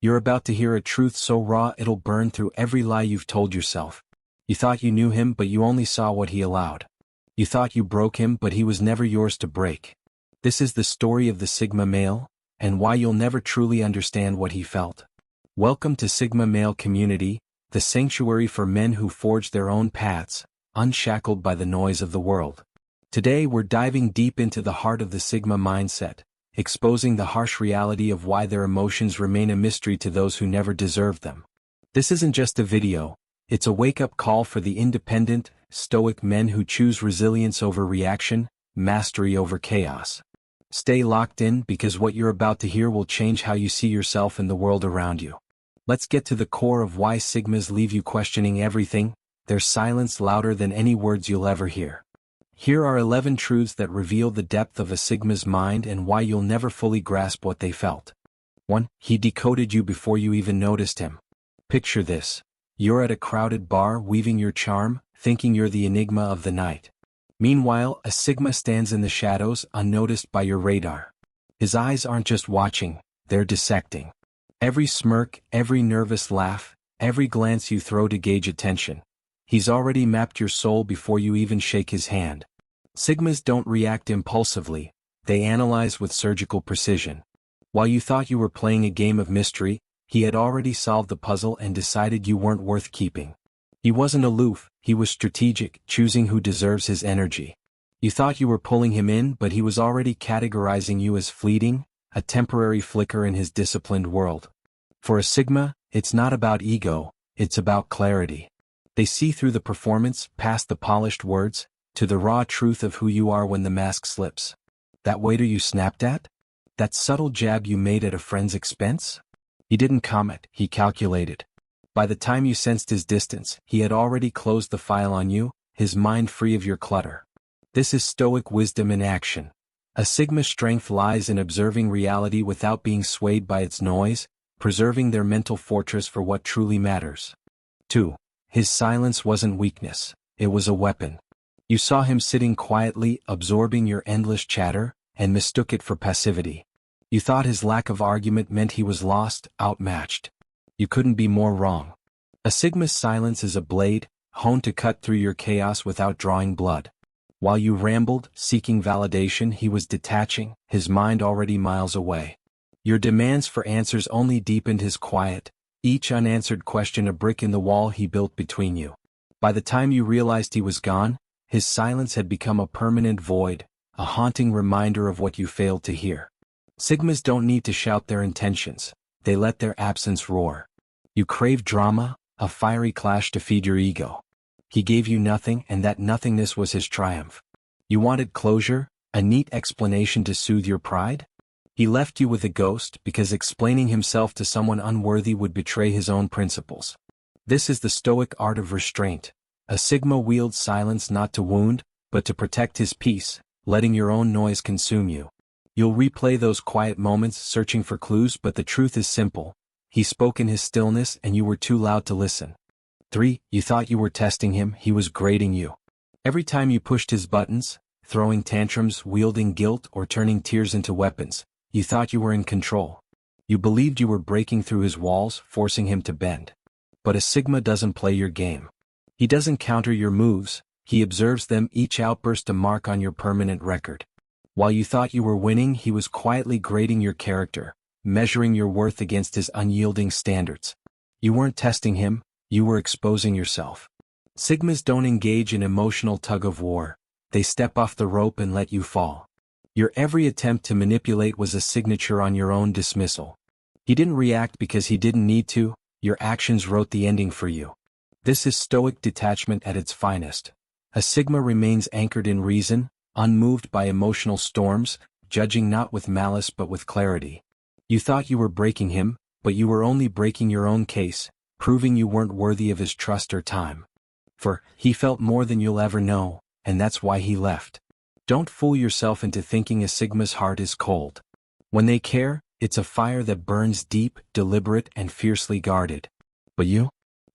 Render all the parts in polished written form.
You're about to hear a truth so raw it'll burn through every lie you've told yourself. You thought you knew him but you only saw what he allowed. You thought you broke him but he was never yours to break. This is the story of the Sigma male, and why you'll never truly understand what he felt. Welcome to Sigma Male Community, the sanctuary for men who forge their own paths, unshackled by the noise of the world. Today we're diving deep into the heart of the Sigma mindset, exposing the harsh reality of why their emotions remain a mystery to those who never deserved them. This isn't just a video, it's a wake-up call for the independent, stoic men who choose resilience over reaction, mastery over chaos. Stay locked in because what you're about to hear will change how you see yourself and the world around you. Let's get to the core of why Sigmas leave you questioning everything, their silence louder than any words you'll ever hear. Here are 11 truths that reveal the depth of a Sigma's mind and why you'll never fully grasp what they felt. 1. He decoded you before you even noticed him. Picture this. You're at a crowded bar weaving your charm, thinking you're the enigma of the night. Meanwhile, a Sigma stands in the shadows, unnoticed by your radar. His eyes aren't just watching, they're dissecting. Every smirk, every nervous laugh, every glance you throw to gauge attention. He's already mapped your soul before you even shake his hand. Sigmas don't react impulsively, they analyze with surgical precision. While you thought you were playing a game of mystery, he had already solved the puzzle and decided you weren't worth keeping. He wasn't aloof, he was strategic, choosing who deserves his energy. You thought you were pulling him in, but he was already categorizing you as fleeting, a temporary flicker in his disciplined world. For a Sigma, it's not about ego, it's about clarity. They see through the performance, past the polished words, to the raw truth of who you are when the mask slips. That waiter you snapped at? That subtle jab you made at a friend's expense? He didn't comment, he calculated. By the time you sensed his distance, he had already closed the file on you, his mind free of your clutter. This is stoic wisdom in action. A Sigma's strength lies in observing reality without being swayed by its noise, preserving their mental fortress for what truly matters. 2. His silence wasn't weakness, it was a weapon. You saw him sitting quietly, absorbing your endless chatter, and mistook it for passivity. You thought his lack of argument meant he was lost, outmatched. You couldn't be more wrong. A Sigma's silence is a blade, honed to cut through your chaos without drawing blood. While you rambled, seeking validation, he was detaching, his mind already miles away. Your demands for answers only deepened his quiet, each unanswered question a brick in the wall he built between you. By the time you realized he was gone, his silence had become a permanent void, a haunting reminder of what you failed to hear. Sigmas don't need to shout their intentions, they let their absence roar. You crave drama, a fiery clash to feed your ego. He gave you nothing, and that nothingness was his triumph. You wanted closure, a neat explanation to soothe your pride? He left you with a ghost because explaining himself to someone unworthy would betray his own principles. This is the stoic art of restraint. A Sigma wields silence not to wound, but to protect his peace, letting your own noise consume you. You'll replay those quiet moments searching for clues, but the truth is simple. He spoke in his stillness and you were too loud to listen. 3. You thought you were testing him, he was grading you. Every time you pushed his buttons, throwing tantrums, wielding guilt, or turning tears into weapons, you thought you were in control. You believed you were breaking through his walls, forcing him to bend. But a Sigma doesn't play your game. He doesn't counter your moves, he observes them, each outburst a mark on your permanent record. While you thought you were winning, he was quietly grading your character, measuring your worth against his unyielding standards. You weren't testing him, you were exposing yourself. Sigmas don't engage in emotional tug-of-war, they step off the rope and let you fall. Your every attempt to manipulate was a signature on your own dismissal. He didn't react because he didn't need to, your actions wrote the ending for you. This is stoic detachment at its finest. A Sigma remains anchored in reason, unmoved by emotional storms, judging not with malice but with clarity. You thought you were breaking him, but you were only breaking your own case, proving you weren't worthy of his trust or time. For, he felt more than you'll ever know, and that's why he left. Don't fool yourself into thinking a Sigma's heart is cold. When they care, it's a fire that burns deep, deliberate, and fiercely guarded. But you?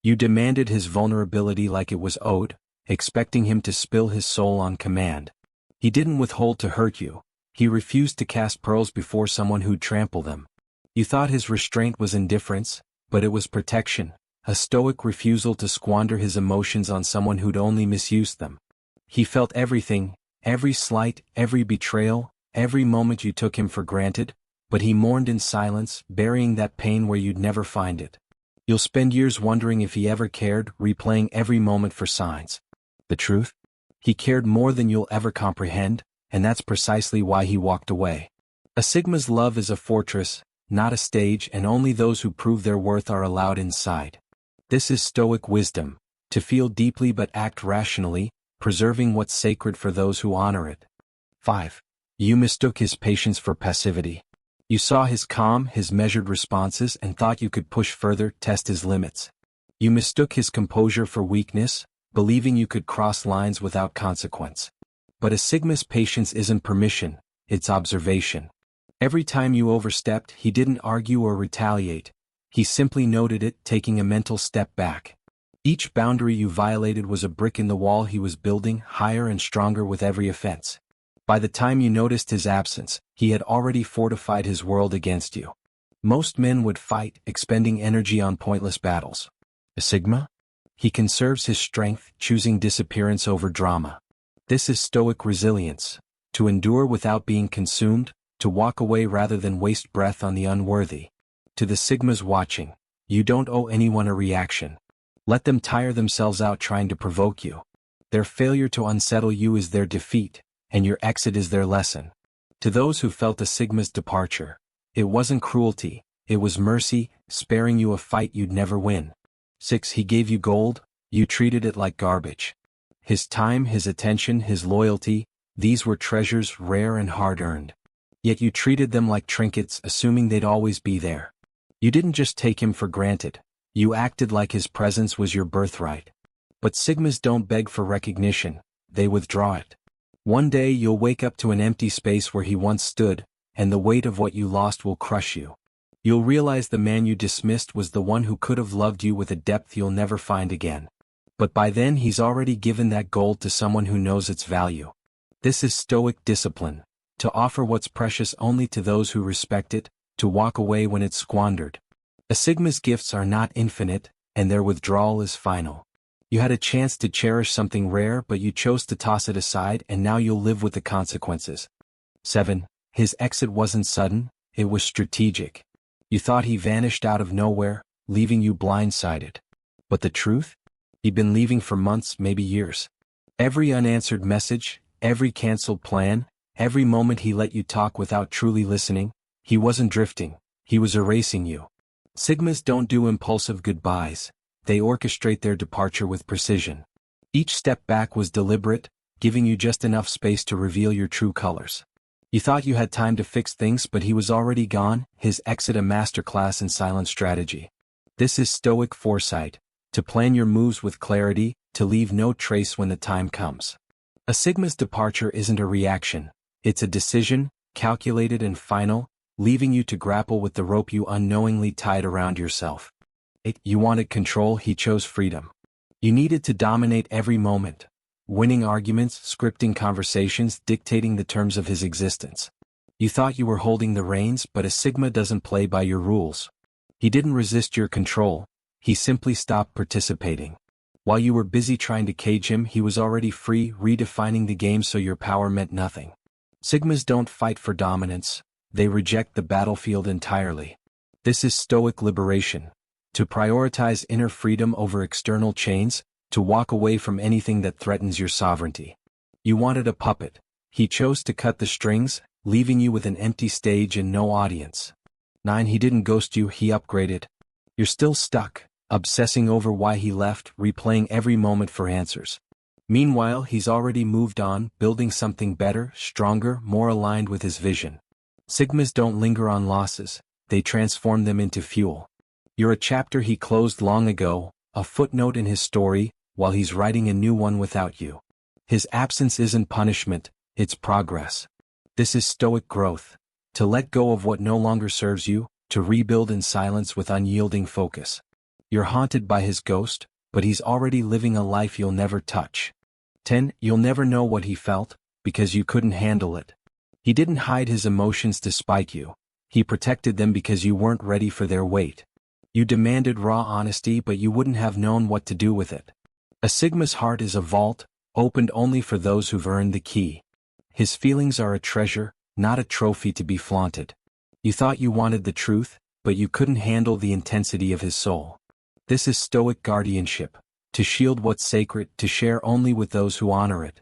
You demanded his vulnerability like it was owed, expecting him to spill his soul on command. He didn't withhold to hurt you. He refused to cast pearls before someone who'd trample them. You thought his restraint was indifference, but it was protection, a stoic refusal to squander his emotions on someone who'd only misused them. He felt everything, every slight, every betrayal, every moment you took him for granted, but he mourned in silence, burying that pain where you'd never find it. You'll spend years wondering if he ever cared, replaying every moment for signs. The truth? He cared more than you'll ever comprehend, and that's precisely why he walked away. A Sigma's love is a fortress, not a stage, and only those who prove their worth are allowed inside. This is stoic wisdom, to feel deeply but act rationally, preserving what's sacred for those who honor it. 5. You mistook his patience for passivity. You saw his calm, his measured responses, and thought you could push further, test his limits. You mistook his composure for weakness, believing you could cross lines without consequence. But a Sigma's patience isn't permission, it's observation. Every time you overstepped, he didn't argue or retaliate. He simply noted it, taking a mental step back. Each boundary you violated was a brick in the wall he was building, higher and stronger with every offense. By the time you noticed his absence, he had already fortified his world against you. Most men would fight, expending energy on pointless battles. A Sigma? He conserves his strength, choosing disappearance over drama. This is stoic resilience, to endure without being consumed, to walk away rather than waste breath on the unworthy. To the Sigmas watching, you don't owe anyone a reaction. Let them tire themselves out trying to provoke you. Their failure to unsettle you is their defeat, and your exit is their lesson. To those who felt a Sigma's departure, it wasn't cruelty, it was mercy, sparing you a fight you'd never win. 6. He gave you gold, you treated it like garbage. His time, his attention, his loyalty, these were treasures rare and hard-earned. Yet you treated them like trinkets, assuming they'd always be there. You didn't just take him for granted, you acted like his presence was your birthright. But Sigmas don't beg for recognition, they withdraw it. One day you'll wake up to an empty space where he once stood, and the weight of what you lost will crush you. You'll realize the man you dismissed was the one who could have loved you with a depth you'll never find again. But by then he's already given that gold to someone who knows its value. This is stoic discipline, to offer what's precious only to those who respect it, to walk away when it's squandered. A Sigma's gifts are not infinite, and their withdrawal is final. You had a chance to cherish something rare, but you chose to toss it aside, and now you'll live with the consequences. 7. His exit wasn't sudden, it was strategic. You thought he vanished out of nowhere, leaving you blindsided. But the truth? He'd been leaving for months, maybe years. Every unanswered message, every canceled plan, every moment he let you talk without truly listening, he wasn't drifting, he was erasing you. Sigmas don't do impulsive goodbyes, they orchestrate their departure with precision. Each step back was deliberate, giving you just enough space to reveal your true colors. You thought you had time to fix things, but he was already gone, his exit a masterclass in silent strategy. This is stoic foresight, to plan your moves with clarity, to leave no trace when the time comes. A Sigma's departure isn't a reaction, it's a decision, calculated and final, leaving you to grapple with the rope you unknowingly tied around yourself. 8. You wanted control, he chose freedom. You needed to dominate every moment, winning arguments, scripting conversations, dictating the terms of his existence. You thought you were holding the reins, but a Sigma doesn't play by your rules. He didn't resist your control, he simply stopped participating. While you were busy trying to cage him, he was already free, redefining the game so your power meant nothing. Sigmas don't fight for dominance, they reject the battlefield entirely. This is stoic liberation, to prioritize inner freedom over external chains, to walk away from anything that threatens your sovereignty. You wanted a puppet, he chose to cut the strings, leaving you with an empty stage and no audience. 9. He didn't ghost you, he upgraded. You're still stuck, obsessing over why he left, replaying every moment for answers. Meanwhile, he's already moved on, building something better, stronger, more aligned with his vision. Sigmas don't linger on losses, they transform them into fuel. You're a chapter he closed long ago, a footnote in his story, while he's writing a new one without you. His absence isn't punishment, it's progress. This is stoic growth, to let go of what no longer serves you, to rebuild in silence with unyielding focus. You're haunted by his ghost, but he's already living a life you'll never touch. 10. You'll never know what he felt, because you couldn't handle it. He didn't hide his emotions to spite you, He protected them because you weren't ready for their weight. You demanded raw honesty, but you wouldn't have known what to do with it. A Sigma's heart is a vault, opened only for those who've earned the key. His feelings are a treasure, not a trophy to be flaunted. You thought you wanted the truth, but you couldn't handle the intensity of his soul. This is Stoic guardianship, to shield what's sacred, to share only with those who honor it.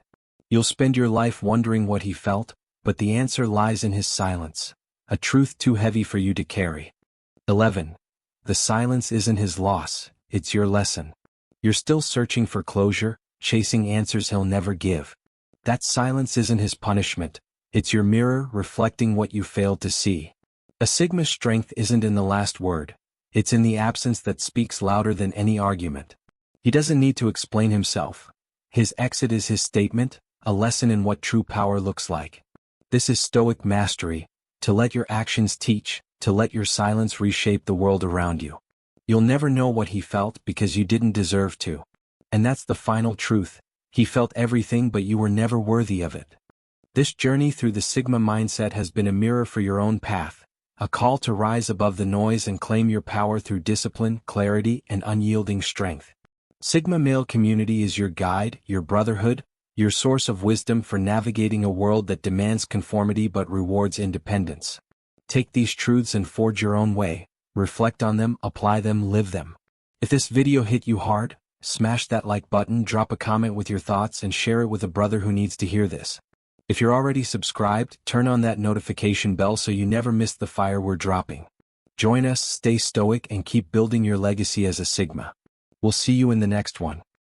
You'll spend your life wondering what he felt, but the answer lies in his silence, a truth too heavy for you to carry. 11. The silence isn't his loss, it's your lesson. You're still searching for closure, chasing answers he'll never give. That silence isn't his punishment, it's your mirror reflecting what you failed to see. A Sigma's strength isn't in the last word, it's in the absence that speaks louder than any argument. He doesn't need to explain himself. His exit is his statement, a lesson in what true power looks like. This is Stoic mastery, to let your actions teach, to let your silence reshape the world around you. You'll never know what he felt because you didn't deserve to. And that's the final truth, he felt everything but you were never worthy of it. This journey through the Sigma mindset has been a mirror for your own path, a call to rise above the noise and claim your power through discipline, clarity, and unyielding strength. Sigma Male Community is your guide, your brotherhood, your source of wisdom for navigating a world that demands conformity but rewards independence. Take these truths and forge your own way, reflect on them, apply them, live them. If this video hit you hard, smash that like button, drop a comment with your thoughts, and share it with a brother who needs to hear this. If you're already subscribed, turn on that notification bell so you never miss the fire we're dropping. Join us, stay stoic, and keep building your legacy as a Sigma. We'll see you in the next one.